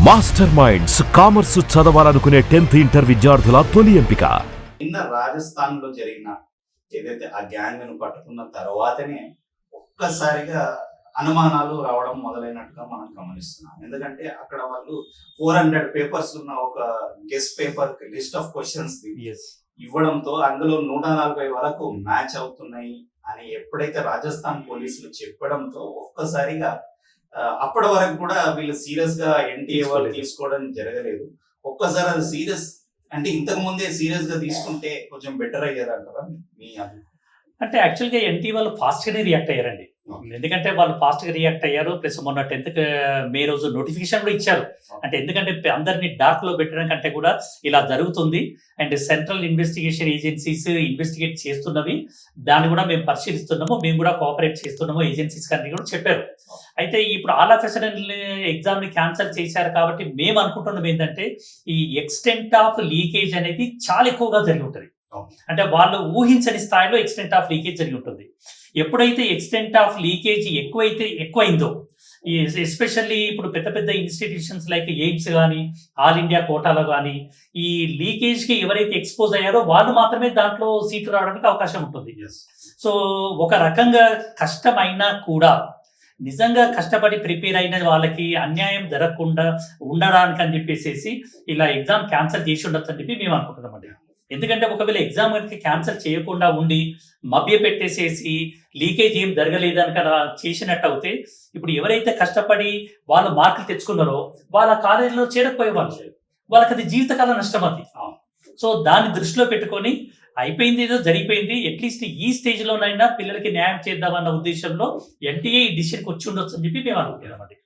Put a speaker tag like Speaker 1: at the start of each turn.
Speaker 1: Master minds commerce చదవాలనుకునే 10th inter విద్యార్థుల తొలి ఎంపిక.
Speaker 2: నిన్న రాజస్థాన్ లో జరిగిన ఏదైతే ఆ గ్యాంగ్ ను పట్టుకున్న తర్వాతనే ఒక్కసారిగా అనుమానాలు రావడం మొదలైనట్టుగా మనం గమనిస్తున్నాం. ఎందుకంటే అక్కడ వాళ్ళు 400 పేపర్స్ ఉన్న ఒక guest paper list of questions ఇవ్వడంతో అందులో 140 వరకు మ్యాచ్ అవుతున్నాయి అని ఎప్పుడైతే రాజస్థాన్ పోలీసులు చెప్పడంతో ఒక్కసారిగా అప్పటి వరకు కూడా వీళ్ళు సీరియస్ గా ఎన్టీఏ వాళ్ళు తీసుకోవడం జరగలేదు. ఒక్కసారి అది సీరియస్ అంటే ఇంతకు ముందే సీరియస్ గా తీసుకుంటే కొంచెం బెటర్ అయ్యేదంటారా మీ
Speaker 3: అంటే యాక్చువల్గా ఎన్టీ వాళ్ళు ఫాస్ట్ గానే రియాక్ట్ అయ్యారండి. ఎందుకంటే వాళ్ళు ఫాస్ట్ గా రియాక్ట్ అయ్యారు. ప్లస్ మొన్న 10th మే రోజు నోటిఫికేషన్ కూడా ఇచ్చారు. అంటే ఎందుకంటే అందరినీ డార్క్ లో పెట్టడం కంటే కూడా ఇలా జరుగుతుంది and central investigation agencies investigate చేస్తున్నవి, దాన్ని కూడా మేము పరిశీలిస్తున్నాము, మేము కూడా కోఆపరేట్ చేస్తున్నాము ఏజెన్సీస్ కానీ కూడా చెప్పారు. అయితే ఇప్పుడు ఆల్ ఆఫ్ సడన్ ఎగ్జామ్ ని క్యాన్సిల్ చేశారు కాబట్టి మేము అనుకుంటున్నాం ఏంటంటే ఈ ఎక్స్టెంట్ ఆఫ్ లీకేజ్ అనేది చాలా ఎక్కువగా జరిగి ఉంటుంది. అంటే వాళ్ళు ఊహించని స్థాయిలో ఎక్స్టెంట్ ఆఫ్ లీకేజ్ జరిగి ఉంటుంది. ఎప్పుడైతే ఎక్స్టెంట్ ఆఫ్ లీకేజ్ ఎక్కువైందో, ఎస్పెషల్లీ ఇప్పుడు పెద్ద పెద్ద ఇన్స్టిట్యూషన్స్ లైక్ ఎయిమ్స్ కానీ ఆల్ ఇండియా కోటాలో కానీ ఈ లీకేజ్ కి ఎవరైతే ఎక్స్పోజ్ అయ్యారో వాళ్ళు మాత్రమే దాంట్లో సీట్లు రావడానికి అవకాశం ఉంటుంది. సో ఒక రకంగా కష్టమైనా కూడా నిజంగా కష్టపడి ప్రిపేర్ అయిన వాళ్ళకి అన్యాయం జరగకుండా ఉండడానికి అని చెప్పేసి ఇలా ఎగ్జామ్ క్యాన్సిల్ చేసి ఉండొచ్చు అని చెప్పి మేము అనుకుంటున్నామండి. ఎందుకంటే ఒకవేళ ఎగ్జామ్ కనుక క్యాన్సిల్ చేయకుండా ఉండి మభ్య పెట్టేసేసి లీకేజ్ ఏం జరగలేదని కదా చేసినట్టు అయితే ఇప్పుడు ఎవరైతే కష్టపడి వాళ్ళు మార్కులు తెచ్చుకున్నారో వాళ్ళ కాలేజీలో చేరకపోయే వాళ్ళకి అది జీవితకాల నష్టం అది. సో దాన్ని దృష్టిలో పెట్టుకొని అయిపోయింది ఏదో జరిగిపోయింది, అట్లీస్ట్ ఈ స్టేజ్ లోనైనా పిల్లలకి న్యాయం చేద్దామన్న ఉద్దేశంలో ఎన్టీఏ ఈ డిసిషన్కి వచ్చి ఉండొచ్చు అని చెప్పి మేము అనుకుంటున్నామండి.